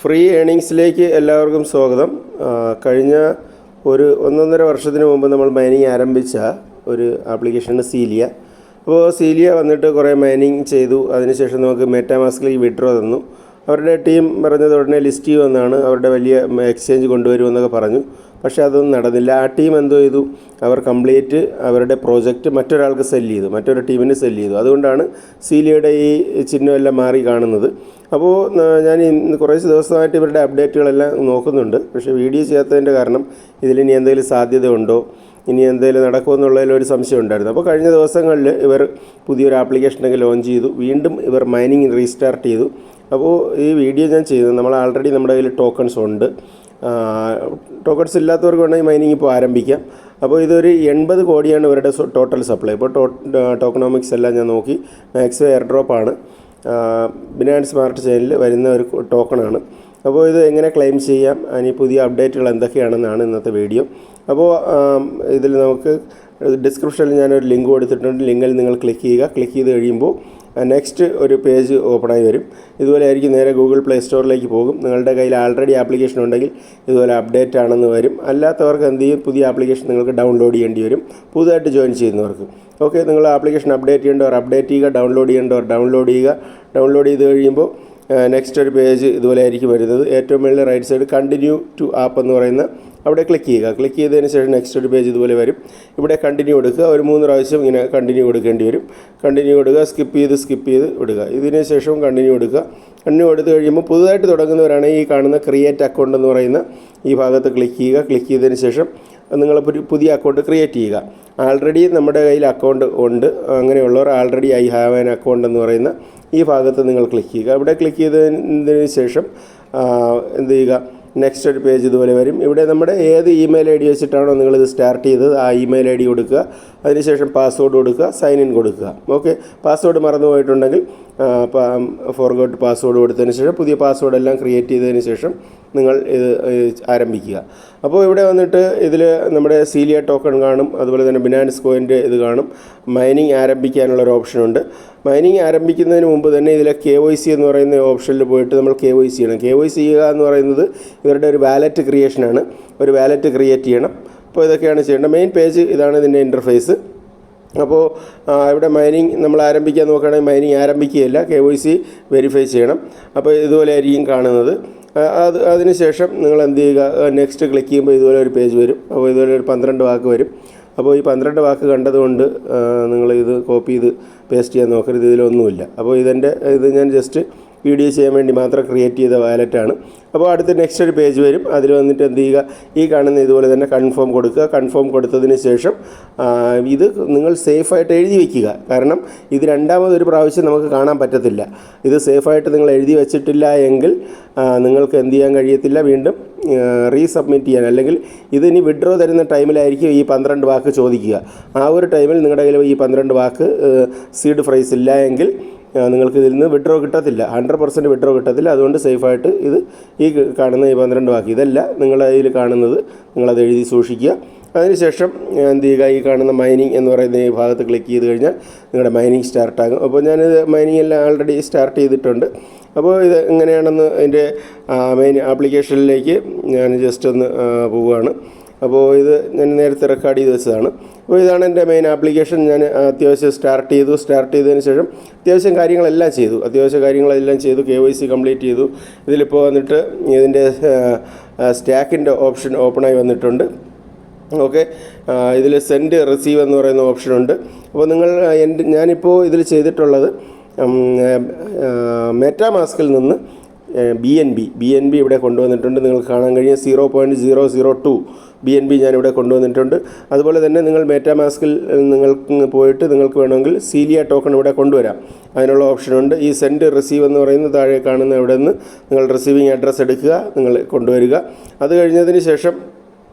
Free ഏണിങ്സിലേക്ക് എല്ലാവർക്കും സ്വാഗതം. കഴിഞ്ഞ ഒരു 1.5 വർഷത്തിന് മുമ്പ് നമ്മൾ മൈനിങ് ആരംഭിച്ച ഒരു ആപ്ലിക്കേഷനാണ് സീലിയ. അപ്പോൾ സീലിയ വന്നിട്ട് കുറേ മൈനിങ് ചെയ്തു. അതിനുശേഷം നമുക്ക് മെറ്റാമാസ്കിലേക്ക് വിഡ്രോ തന്നു. അവരുടെ ടീം പറഞ്ഞത് ഉടനെ ലിസ്റ്റ് ചെയ്യുമെന്നാണ്, അവരുടെ വലിയ എക്സ്ചേഞ്ച് കൊണ്ടുവരുമെന്നൊക്കെ പറഞ്ഞു. പക്ഷേ അതൊന്നും നടന്നില്ല. ആ ടീം എന്തോ ചെയ്തു, അവർ കംപ്ലീറ്റ് അവരുടെ പ്രോജക്റ്റ് മറ്റൊരാൾക്ക് സെല്ല് ചെയ്തു, മറ്റൊരു ടീമിന് സെല്ല് ചെയ്തു. അതുകൊണ്ടാണ് സീലിയയുടെ ഈ ചിഹ്നമെല്ലാം മാറി കാണുന്നത്. അപ്പോൾ ഞാൻ കുറച്ച് ദിവസമായിട്ട് ഇവരുടെ അപ്ഡേറ്റുകളെല്ലാം നോക്കുന്നുണ്ട്. പക്ഷേ വീഡിയോ ചെയ്യാത്തതിൻ്റെ കാരണം ഇതിലിനി എന്തെങ്കിലും സാധ്യതയുണ്ടോ, ഇനി എന്തെങ്കിലും നടക്കുമോ എന്നുള്ളതിലൊരു സംശയം ഉണ്ടായിരുന്നു. അപ്പോൾ കഴിഞ്ഞ ദിവസങ്ങളിൽ ഇവർ പുതിയൊരു ആപ്ലിക്കേഷനൊക്കെ ലോഞ്ച് ചെയ്തു. വീണ്ടും ഇവർ മൈനിങ് റീസ്റ്റാർട്ട് ചെയ്തു. അപ്പോൾ ഈ വീഡിയോ ഞാൻ ചെയ്തത്, നമ്മൾ ആൾറെഡി നമ്മുടെ കയ്യിൽ ടോക്കൺസ് ഉണ്ട്. ടോക്കൺസ് ഇല്ലാത്തവർക്ക് വേണമെങ്കിൽ മൈനിങ് ഇപ്പോൾ ആരംഭിക്കാം. അപ്പോൾ ഇതൊരു 80 കോടിയാണ് ഇവരുടെ ടോട്ടൽ സപ്ലൈ. ഇപ്പോൾ ടോക്കണോമിക്സ് എല്ലാം ഞാൻ നോക്കി, മാക്സിമം എയർ ഡ്രോപ്പാണ്, ബിനാൻസ് സ്മാർട്ട് ചെയിനിൽ വരുന്ന ഒരു ടോക്കണാണ്. അപ്പോൾ ഇത് എങ്ങനെ ക്ലെയിം ചെയ്യാം, ഇനി പുതിയ അപ്ഡേറ്റുകൾ എന്തൊക്കെയാണെന്നാണ് ഇന്നത്തെ വീഡിയോ. അപ്പോൾ ഇതിൽ നമുക്ക് ഡിസ്ക്രിപ്ഷനിൽ ഞാനൊരു ലിങ്ക് കൊടുത്തിട്ടുണ്ട്. ലിങ്കിൽ നിങ്ങൾ ക്ലിക്ക് ചെയ്യുക. ക്ലിക്ക് ചെയ്ത് കഴിയുമ്പോൾ നെക്സ്റ്റ് ഒരു പേജ് ഓപ്പണായി വരും. ഇതുപോലെ ആയിരിക്കും. നേരെ ഗൂഗിൾ പ്ലേ സ്റ്റോറിലേക്ക് പോകും. നിങ്ങളുടെ കയ്യിൽ ആൾറെഡി ആപ്ലിക്കേഷൻ ഉണ്ടെങ്കിൽ ഇതുപോലെ അപ്ഡേറ്റ് ആണെന്ന് വരും. അല്ലാത്തവർക്ക് എന്ത് ചെയ്യും, പുതിയ ആപ്ലിക്കേഷൻ നിങ്ങൾക്ക് ഡൗൺലോഡ് ചെയ്യേണ്ടി വരും, പുതുതായിട്ട് ജോയിൻ ചെയ്യുന്നവർക്ക്. ഓക്കെ, നിങ്ങൾ ആപ്ലിക്കേഷൻ അപ്ഡേറ്റ് ചെയ്യേണ്ടവർ അപ്ഡേറ്റ് ചെയ്യുക, ഡൗൺലോഡ് ചെയ്യേണ്ടവർ ഡൗൺലോഡ് ചെയ്യുക. ഡൗൺലോഡ് ചെയ്ത് കഴിയുമ്പോൾ നെക്സ്റ്റ് ഒരു പേജ് ഇതുപോലെ ആയിരിക്കും വരുന്നത്. ഏറ്റവും മുകളിൽ right side continue to app എന്ന് പറയുന്ന അവിടെ ക്ലിക്ക് ചെയ്യുക. ക്ലിക്ക് ചെയ്തതിന് ശേഷം നെക്സ്റ്റ് ഒരു പേജ് ഇതുപോലെ വരും. ഇവിടെ കണ്ടിന്യൂ കൊടുക്കുക. ഒരു 3 പ്രാവശ്യം ഇങ്ങനെ കണ്ടിന്യൂ കൊടുക്കേണ്ടി വരും. കണ്ടിന്യൂ കൊടുക്കുക, സ്കിപ്പ് ചെയ്ത് വിടുക. ഇതിന് ശേഷം കണ്ടിന്യൂ കൊടുക്കുക. കണ്ടിന്യൂ കൊടുത്ത് കഴിയുമ്പോൾ പുതുതായിട്ട് തുടങ്ങുന്നവരാണ് ഈ കാണുന്ന ക്രിയേറ്റ് അക്കൗണ്ട് എന്ന് പറയുന്ന ഈ ഭാഗത്ത് ക്ലിക്ക് ചെയ്യുക. ക്ലിക്ക് ചെയ്തതിന് ശേഷം നിങ്ങൾ പുതിയ അക്കൗണ്ട് ക്രിയേറ്റ് ചെയ്യുക. ആൾറെഡി നമ്മുടെ കയ്യിൽ അക്കൗണ്ട് ഉണ്ട്, അങ്ങനെയുള്ളവർ already I have an account എന്ന് പറയുന്ന ഈ ഭാഗത്ത് നിങ്ങൾ ക്ലിക്ക് ചെയ്യുക. ഇവിടെ ക്ലിക്ക് ചെയ്തതിന് ശേഷം എന്ത് ചെയ്യുക, നെക്സ്റ്റ് ഒരു പേജ് ഇതുപോലെ വരും. ഇവിടെ നമ്മുടെ ഏത് ഇമെയിൽ ഐ ഡി വെച്ചിട്ടാണോ നിങ്ങളിത് സ്റ്റാർട്ട് ചെയ്തത് ആ ഇമെയിൽ ഐ ഡി കൊടുക്കുക. അതിനുശേഷം പാസ്വേഡ് കൊടുക്കുക, സൈൻ ഇൻ കൊടുക്കുക. ഓക്കെ, പാസ്വേഡ് മറന്നു പോയിട്ടുണ്ടെങ്കിൽ ഫോർഗോട്ട് പാസ്വേഡ് കൊടുത്തതിന് ശേഷം പുതിയ പാസ്വേഡ് എല്ലാം ക്രിയേറ്റ് ചെയ്തതിന് ശേഷം നിങ്ങൾ ഇത് ആരംഭിക്കുക. അപ്പോൾ ഇവിടെ വന്നിട്ട് ഇതിൽ നമ്മുടെ സീലിയ ടോക്കൺ കാണും, അതുപോലെ തന്നെ ബിനാൻസ് കോയിൻ്റെ ഇത് കാണും. മൈനിങ് ആരംഭിക്കാനുള്ളൊരു ഓപ്ഷനുണ്ട്. മൈനിങ് ആരംഭിക്കുന്നതിന് മുമ്പ് തന്നെ ഇതിലെ KYC എന്ന് പറയുന്ന ഓപ്ഷനിൽ പോയിട്ട് നമ്മൾ KYC ചെയ്യണം. KYC ചെയ്യുക എന്ന് പറയുന്നത് ഇവരുടെ ഒരു വാലറ്റ് ക്രിയേഷനാണ്. ഒരു വാലറ്റ് ക്രിയേറ്റ് ചെയ്യണം. അപ്പോൾ ഇതൊക്കെയാണ് ചെയ്യേണ്ടത്. മെയിൻ പേജ് ഇതാണ് ഇതിൻ്റെ ഇൻ്റർഫേസ്. അപ്പോൾ ഇവിടെ മൈനിങ് നമ്മൾ ആരംഭിക്കാൻ നോക്കുകയാണെങ്കിൽ മൈനിങ് ആരംഭിക്കുകയില്ല, KYC വെരിഫൈ ചെയ്യണം. അപ്പോൾ ഇതുപോലെ ആയിരിക്കും കാണുന്നത്. അതിനുശേഷം നിങ്ങൾ എന്ത് ചെയ്യുക, നെക്സ്റ്റ് ക്ലിക്ക് ചെയ്യുമ്പോൾ ഇതുപോലെ ഒരു പേജ് വരും. അപ്പോൾ ഇതുപോലെ ഒരു 12 വാക്ക് വരും. അപ്പോൾ ഈ 12 വാക്ക് കണ്ടതുകൊണ്ട് നിങ്ങൾ ഇത് കോപ്പി ചെയ്ത് പേസ്റ്റ് ചെയ്യാൻ നോക്കരുത്, ഇതിലൊന്നുമില്ല. അപ്പോൾ ഇത് ഞാൻ ജസ്റ്റ് വീഡിയോ ചെയ്യാൻ വേണ്ടി മാത്രം ക്രിയേറ്റ് ചെയ്ത വാലറ്റാണ്. അപ്പോൾ അടുത്ത് നെക്സ്റ്റ് ഒരു പേജ് വരും. അതിൽ വന്നിട്ട് എന്ത് ചെയ്യുക, ഈ കാണുന്ന ഇതുപോലെ തന്നെ കൺഫേം കൊടുക്കുക. കൺഫേം കൊടുത്തതിന് ശേഷം ഇത് നിങ്ങൾ സേഫായിട്ട് എഴുതി വയ്ക്കുക. കാരണം ഇത് രണ്ടാമതൊരു പ്രാവശ്യം നമുക്ക് കാണാൻ പറ്റത്തില്ല. ഇത് സേഫായിട്ട് നിങ്ങൾ എഴുതി വെച്ചിട്ടില്ല എങ്കിൽ നിങ്ങൾക്ക് എന്ത് ചെയ്യാൻ കഴിയത്തില്ല, വീണ്ടും റീസബ്മിറ്റ് ചെയ്യാൻ, അല്ലെങ്കിൽ ഇതിനി വിഡ്രോ തരുന്ന ടൈമിലായിരിക്കും ഈ 12 വാക്ക് ചോദിക്കുക. ആ ഒരു ടൈമിൽ നിങ്ങളുടെ കയ്യിൽ ഈ 12 വാക്ക് സീഡ് ഫ്രൈസ് ഇല്ല എങ്കിൽ നിങ്ങൾക്ക് ഇതിൽ നിന്ന് വിഡ്രോ കിട്ടത്തില്ല, 100% വിഡ്രോ കിട്ടത്തില്ല. അതുകൊണ്ട് സേഫായിട്ട് ഈ കാണുന്ന ഈ 12 വാക്ക് ഇതല്ല നിങ്ങളുടെ കയ്യിൽ കാണുന്നത്, നിങ്ങളത് എഴുതി സൂക്ഷിക്കുക. അതിനുശേഷം എന്ത് ചെയ്യുക, ഈ കാണുന്ന മൈനിങ് എന്ന് പറയുന്ന ഈ ഭാഗത്ത് ക്ലിക്ക് ചെയ്ത് കഴിഞ്ഞാൽ നിങ്ങളുടെ മൈനിങ് സ്റ്റാർട്ടാകും. അപ്പോൾ ഞാനിത് മൈനിങ് എല്ലാം ആൾറെഡി സ്റ്റാർട്ട് ചെയ്തിട്ടുണ്ട്. അപ്പോൾ ഇത് എങ്ങനെയാണെന്ന് അതിൻ്റെ മെയിൻ ആപ്ലിക്കേഷനിലേക്ക് ഞാൻ ജസ്റ്റ് ഒന്ന് പോവുകയാണ്. അപ്പോൾ ഇത് ഞാൻ നേരത്തെ റെക്കോർഡ് ചെയ്ത് വെച്ചതാണ്. അപ്പോൾ ഇതാണ് എൻ്റെ മെയിൻ ആപ്ലിക്കേഷൻ. ഞാൻ അത്യാവശ്യം സ്റ്റാർട്ട് ചെയ്തതിന് ശേഷം അത്യാവശ്യം കാര്യങ്ങളെല്ലാം ചെയ്തു. KYC കംപ്ലീറ്റ് ചെയ്തു. ഇതിലിപ്പോൾ വന്നിട്ട് ഇതിൻ്റെ സ്റ്റാക്കിൻ്റെ ഓപ്ഷൻ ഓപ്പണായി വന്നിട്ടുണ്ട്. ഓക്കെ, ഇതിൽ സെൻഡ് റിസീവ് എന്ന് പറയുന്ന ഓപ്ഷനുണ്ട്. അപ്പോൾ ഞാനിപ്പോൾ ഇതിൽ ചെയ്തിട്ടുള്ളത് മെറ്റാമാസ്കിൽ നിന്ന് BNB ഇവിടെ കൊണ്ടുവന്നിട്ടുണ്ട്. നിങ്ങൾക്ക് കാണാൻ കഴിയും 0.002 BNB ഞാനിവിടെ കൊണ്ടുവന്നിട്ടുണ്ട്. അതുപോലെ തന്നെ നിങ്ങൾ മെറ്റാമാസ്കിൽ നിങ്ങൾക്ക് പോയിട്ട് നിങ്ങൾക്ക് വേണമെങ്കിൽ സീലിയ ടോക്കൺ ഇവിടെ കൊണ്ടുവരാം. അതിനുള്ള ഓപ്ഷനുണ്ട്. ഈ സെൻഡ് റിസീവ് എന്ന് പറയുന്ന താഴെ കാണുന്ന ഇവിടെ നിന്ന് നിങ്ങൾ റിസീവിങ് അഡ്രസ്സ് എടുക്കുക, നിങ്ങൾ കൊണ്ടുവരിക. അത് കഴിഞ്ഞതിന് ശേഷം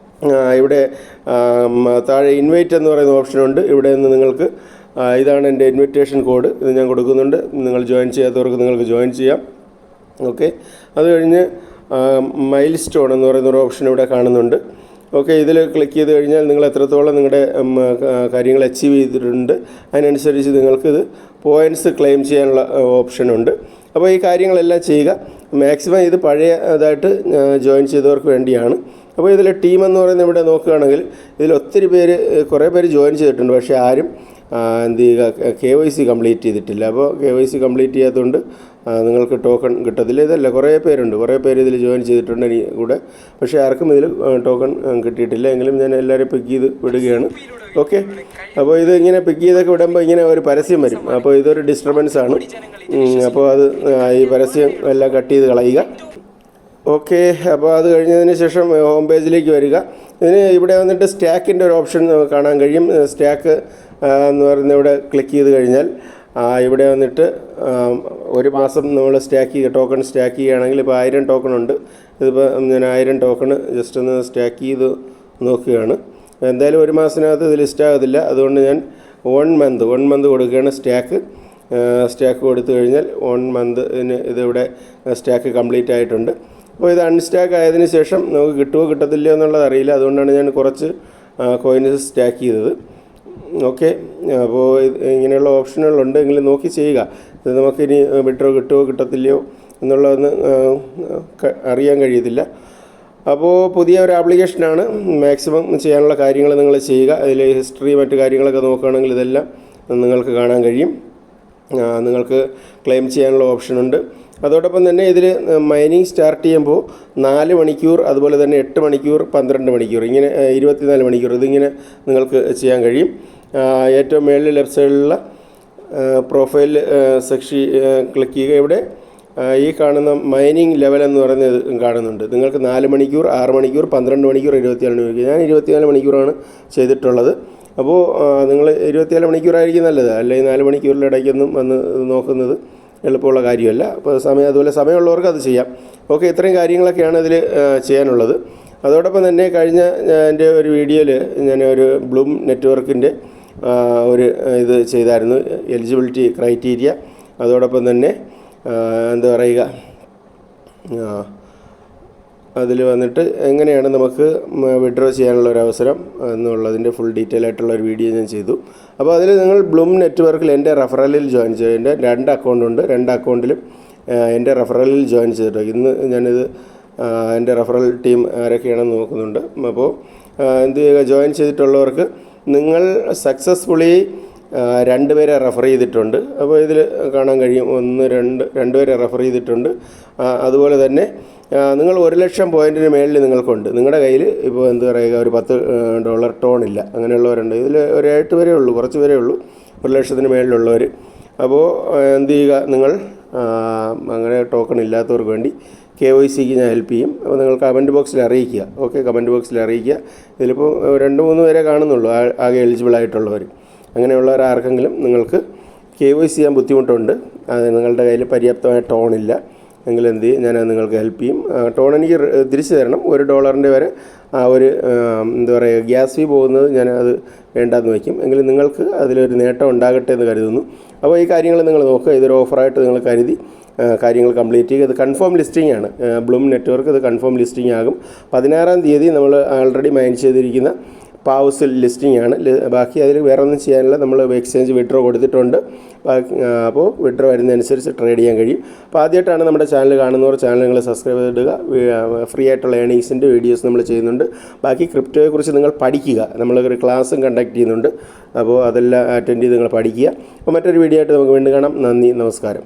ഇവിടെ താഴെ ഇൻവൈറ്റ് എന്ന് പറയുന്ന ഓപ്ഷനുണ്ട്. ഇവിടെ നിന്ന് നിങ്ങൾക്ക് ഇതാണ് എൻ്റെ ഇൻവിറ്റേഷൻ കോഡ്, ഇത് ഞാൻ കൊടുക്കുന്നുണ്ട്. നിങ്ങൾ ജോയിൻ ചെയ്യാത്തവർക്ക് നിങ്ങൾക്ക് ജോയിൻ ചെയ്യാം. ഓക്കെ, അത് കഴിഞ്ഞ് മൈൽ സ്റ്റോൺ എന്ന് പറയുന്നൊരു ഓപ്ഷൻ ഇവിടെ കാണുന്നുണ്ട്. ഓക്കെ, ഇതിൽ ക്ലിക്ക് ചെയ്ത് കഴിഞ്ഞാൽ നിങ്ങൾ എത്രത്തോളം നിങ്ങളുടെ കാര്യങ്ങൾ അച്ചീവ് ചെയ്തിട്ടുണ്ട് അതിനനുസരിച്ച് നിങ്ങൾക്കിത് പോയിൻറ്റ്സ് ക്ലെയിം ചെയ്യാനുള്ള ഓപ്ഷനുണ്ട്. അപ്പോൾ ഈ കാര്യങ്ങളെല്ലാം ചെയ്യുക. മാക്സിമം ഇത് പഴയതായിട്ട് ജോയിൻ ചെയ്തവർക്ക് വേണ്ടിയാണ്. അപ്പോൾ ഇതിൽ ടീം എന്ന് പറയുന്നത് ഇവിടെ നോക്കുകയാണെങ്കിൽ ഇതിൽ ഒത്തിരി പേര്, കുറേ പേര് ജോയിൻ ചെയ്തിട്ടുണ്ട്. പക്ഷേ ആരും എന്ത് ചെയ്യുക, KYC കംപ്ലീറ്റ് ചെയ്തിട്ടില്ല. അപ്പോൾ KYC കംപ്ലീറ്റ് ചെയ്യാത്തതുകൊണ്ട് നിങ്ങൾക്ക് ടോക്കൺ കിട്ടത്തില്ല. ഇതല്ല, കുറേ പേര് ഇതിൽ ജോയിൻ ചെയ്തിട്ടുണ്ട് ഇനി കൂടെ. പക്ഷേ ആർക്കും ഇതിൽ ടോക്കൺ കിട്ടിയിട്ടില്ല. എങ്കിലും ഞാൻ എല്ലാവരും പിക്ക് ചെയ്ത് വിടുകയാണ്. ഓക്കെ, അപ്പോൾ ഇത് ഇങ്ങനെ പിക്ക് ചെയ്തൊക്കെ വിടുമ്പോൾ ഇങ്ങനെ ഒരു പരസ്യം വരും. അപ്പോൾ ഇതൊരു ഡിസ്റ്റർബൻസ് ആണ്. അപ്പോൾ അത് ഈ പരസ്യം എല്ലാം കട്ട് ചെയ്ത് കളയുക. ഓക്കെ, അപ്പോൾ അത് കഴിഞ്ഞതിന് ശേഷം ഹോം പേജിലേക്ക് വരിക. ഇതിന് ഇവിടെ വന്നിട്ട് സ്റ്റാക്കിൻ്റെ ഒരു ഓപ്ഷൻ കാണാൻ കഴിയും. സ്റ്റാക്ക് എന്ന് പറയുന്നത് ഇവിടെ ക്ലിക്ക് ചെയ്ത് കഴിഞ്ഞാൽ ഇവിടെ വന്നിട്ട് ഒരു മാസം നമ്മൾ ടോക്കൺ സ്റ്റാക്ക് ചെയ്യുകയാണെങ്കിൽ ഇപ്പോൾ 1000 ടോക്കൺ ഉണ്ട്. ഇതിപ്പോൾ ഞാൻ 1000 ടോക്കൺ ജസ്റ്റ് ഒന്ന് സ്റ്റാക്ക് ചെയ്ത് നോക്കുകയാണ്. എന്തായാലും ഒരു മാസത്തിനകത്ത് ഇത് ലിസ്റ്റ് ആകത്തില്ല. അതുകൊണ്ട് ഞാൻ 1 മന്ത് കൊടുക്കുകയാണ് സ്റ്റാക്ക് കൊടുത്തു കഴിഞ്ഞാൽ 1 മന്തിന് ഇതിവിടെ സ്റ്റാക്ക് കംപ്ലീറ്റ് ആയിട്ടുണ്ട്. അപ്പോൾ ഇത് അൺസ്റ്റാക്ക് ആയതിനു ശേഷം നമുക്ക് കിട്ടുമോ കിട്ടത്തില്ലയോ എന്നുള്ളത് അറിയില്ല. അതുകൊണ്ടാണ് ഞാൻ കുറച്ച് കോയിൻസ് സ്റ്റാക്ക് ചെയ്തത്. ഓക്കെ, അപ്പോൾ ഇങ്ങനെയുള്ള ഓപ്ഷനുകളുണ്ട്, എങ്കിലും നോക്കി ചെയ്യുക. ഇത് നമുക്കിനി വിഡ്രോ കിട്ടുമോ കിട്ടത്തില്ലയോ എന്നുള്ളതൊന്ന് അറിയാൻ കഴിയത്തില്ല. അപ്പോൾ പുതിയ ഒരു ആപ്ലിക്കേഷനാണ്. മാക്സിമം ചെയ്യാനുള്ള കാര്യങ്ങൾ നിങ്ങൾ ചെയ്യുക. അതിൽ ഹിസ്റ്ററി മറ്റു കാര്യങ്ങളൊക്കെ നോക്കുകയാണെങ്കിൽ ഇതെല്ലാം നിങ്ങൾക്ക് കാണാൻ കഴിയും. നിങ്ങൾക്ക് ക്ലെയിം ചെയ്യാനുള്ള ഓപ്ഷനുണ്ട്. അതോടൊപ്പം തന്നെ ഇതിൽ മൈനിങ് സ്റ്റാർട്ട് ചെയ്യുമ്പോൾ 4 മണിക്കൂർ, അതുപോലെ തന്നെ 8 മണിക്കൂർ, 12 മണിക്കൂർ, ഇങ്ങനെ 24 മണിക്കൂർ ഇതിങ്ങനെ നിങ്ങൾക്ക് ചെയ്യാൻ കഴിയും. ഏറ്റവും മേളിൽ ലെഫ്റ്റ് സൈഡിലുള്ള പ്രൊഫൈൽ സെക്ഷൻ ക്ലിക്ക് ചെയ്യുക. ഇവിടെ ഈ കാണുന്ന മൈനിങ് ലെവൽ എന്ന് പറയുന്നത് കാണുന്നുണ്ട്. നിങ്ങൾക്ക് 4 മണിക്കൂർ, 6 മണിക്കൂർ, 12 മണിക്കൂർ, 24 മണിക്കൂർ. ഞാൻ 24 മണിക്കൂറാണ് ചെയ്തിട്ടുള്ളത്. അപ്പോൾ നിങ്ങൾ 24 മണിക്കൂറായിരിക്കും നല്ലത്. അല്ലെങ്കിൽ 4 മണിക്കൂറിൻ്റെ ഇടയ്ക്കൊന്നും വന്ന് നോക്കുന്നത് എളുപ്പമുള്ള കാര്യമല്ല. അപ്പോൾ അതുപോലെ സമയമുള്ളവർക്ക് അത് ചെയ്യാം. ഓക്കെ, ഇത്രയും കാര്യങ്ങളൊക്കെയാണ് ഇതിൽ ചെയ്യാനുള്ളത്. അതോടൊപ്പം തന്നെ കഴിഞ്ഞ എൻ്റെ ഒരു വീഡിയോയിൽ ഞാനൊരു ബ്ലൂം നെറ്റ്വർക്കിൻ്റെ ഒരു ഇത് ചെയ്തായിരുന്നു, എലിജിബിലിറ്റി ക്രൈറ്റീരിയ. അതോടൊപ്പം തന്നെ എന്താ പറയുക, അതിൽ വന്നിട്ട് എങ്ങനെയാണ് നമുക്ക് വിഡ്രോ ചെയ്യാനുള്ള ഒരു അവസരം എന്നുള്ളതിൻ്റെ ഫുൾ ഡീറ്റെയിൽ ആയിട്ടുള്ള ഒരു വീഡിയോ ഞാൻ ചെയ്തു. അപ്പോൾ അതിൽ നിങ്ങൾ ബ്ലൂം നെറ്റ്വർക്കിൽ എൻ്റെ റെഫറലിൽ ജോയിൻ ചെയ്യും. എൻ്റെ 2 അക്കൗണ്ടുണ്ട്. 2 അക്കൗണ്ടിലും എൻ്റെ റെഫറലിൽ ജോയിൻ ചെയ്തിട്ട് ഇന്ന് ഞാനിത് എൻ്റെ റെഫറൽ ടീം ആരൊക്കെയാണെന്ന് നോക്കുന്നുണ്ട്. അപ്പോൾ എന്ത് ചെയ്യുക, ജോയിൻ ചെയ്തിട്ടുള്ളവർക്ക് നിങ്ങൾ സക്സസ്ഫുള്ളി 2 പേരെ റെഫർ ചെയ്തിട്ടുണ്ട്. അപ്പോൾ ഇതിൽ കാണാൻ കഴിയും 2 പേരെ റെഫർ ചെയ്തിട്ടുണ്ട്. അതുപോലെ തന്നെ നിങ്ങൾ 1,00,000 പോയിൻറ്റിന് മേളിൽ നിങ്ങൾക്കുണ്ട്. നിങ്ങളുടെ കയ്യിൽ ഇപ്പോൾ എന്ത് പറയുക, ഒരു $10 ടോൺ ഇല്ല, അങ്ങനെയുള്ളവരുണ്ട്. ഇതിൽ ഒരു 8 പേരേ ഉള്ളൂ, കുറച്ച് പേരേ ഉള്ളൂ 1,00,000-ന് മേളിലുള്ളവർ. അപ്പോൾ എന്ത് ചെയ്യുക, നിങ്ങൾ അങ്ങനെ ടോക്കൺ ഇല്ലാത്തവർക്ക് വേണ്ടി KYCക്ക് ഞാൻ ഹെൽപ്പ് ചെയ്യും. അപ്പോൾ നിങ്ങൾ കമൻറ്റ് ബോക്സിൽ അറിയിക്കുക. ഓക്കെ, കമൻറ്റ് ബോക്സിൽ അറിയിക്കുക. ഇതിലിപ്പോൾ 2-3 പേരെ കാണുന്നുള്ളൂ ആകെ എലിജിബിൾ ആയിട്ടുള്ളവർ. അങ്ങനെയുള്ളവർ ആർക്കെങ്കിലും നിങ്ങൾക്ക് KYC ചെയ്യാൻ ബുദ്ധിമുട്ടുണ്ട്, അത് നിങ്ങളുടെ കയ്യിൽ പര്യാപ്തമായ ടോണില്ല എങ്കിൽ എന്ത് ചെയ്യും, ഞാനത് നിങ്ങൾക്ക് ഹെൽപ്പ് ചെയ്യും. ടോൺ എനിക്ക് തിരിച്ചു തരണം. $1 വരെ ഒരു എന്താ പറയുക, ഗ്യാസ് ഫീ പോകുന്നത് ഞാൻ അത് വേണ്ടാന്ന് വയ്ക്കും. എങ്കിലും നിങ്ങൾക്ക് അതിലൊരു നേട്ടം ഉണ്ടാകട്ടെ എന്ന് കരുതുന്നു. അപ്പോൾ ഈ കാര്യങ്ങൾ നിങ്ങൾ നോക്കുക. ഇതൊരു ഓഫറായിട്ട് നിങ്ങൾ കരുതി കാര്യങ്ങൾ കംപ്ലീറ്റ് ചെയ്യുക. ഇത് കൺഫേം ലിസ്റ്റിംഗ് ആണ്. ബ്ലൂം നെറ്റ്വർക്ക് ഇത് കൺഫേം ലിസ്റ്റിംഗ് ആകും. 16-ാം തീയതി നമ്മൾ ആൾറെഡി മൈൻ ചെയ്തിരിക്കുന്ന പാവ്സിൽ ലിസ്റ്റിംഗ് ആണ്. ബാക്കി അതിൽ വേറെ ഒന്നും ചെയ്യാനില്ല. നമ്മൾ എക്സ്ചേഞ്ച് വിഡ്രോ കൊടുത്തിട്ടുണ്ട്. അപ്പോൾ വിഡ്രോ വരുന്നതനുസരിച്ച് ട്രേഡ് ചെയ്യാൻ കഴിയും. അപ്പോൾ ആദ്യമായിട്ടാണ് നമ്മുടെ ചാനൽ കാണുന്നവർ ചാനൽ നിങ്ങൾ സബ്സ്ക്രൈബ് ചെയ്തിടുക. ഫ്രീ ആയിട്ടുള്ള ഏണിങ്സിൻ്റെ വീഡിയോസ് നമ്മൾ ചെയ്യുന്നുണ്ട്. ബാക്കി ക്രിപ്റ്റോയെക്കുറിച്ച് നിങ്ങൾ പഠിക്കുക. നമ്മളൊരു ക്ലാസ്സും കണ്ടക്ട് ചെയ്യുന്നുണ്ട്. അപ്പോൾ അതെല്ലാം അറ്റൻഡ് ചെയ്ത് നിങ്ങൾ പഠിക്കുക. അപ്പോൾ മറ്റൊരു വീഡിയോ ആയിട്ട് നമുക്ക് വീണ്ടും കാണാം. നന്ദി, നമസ്കാരം.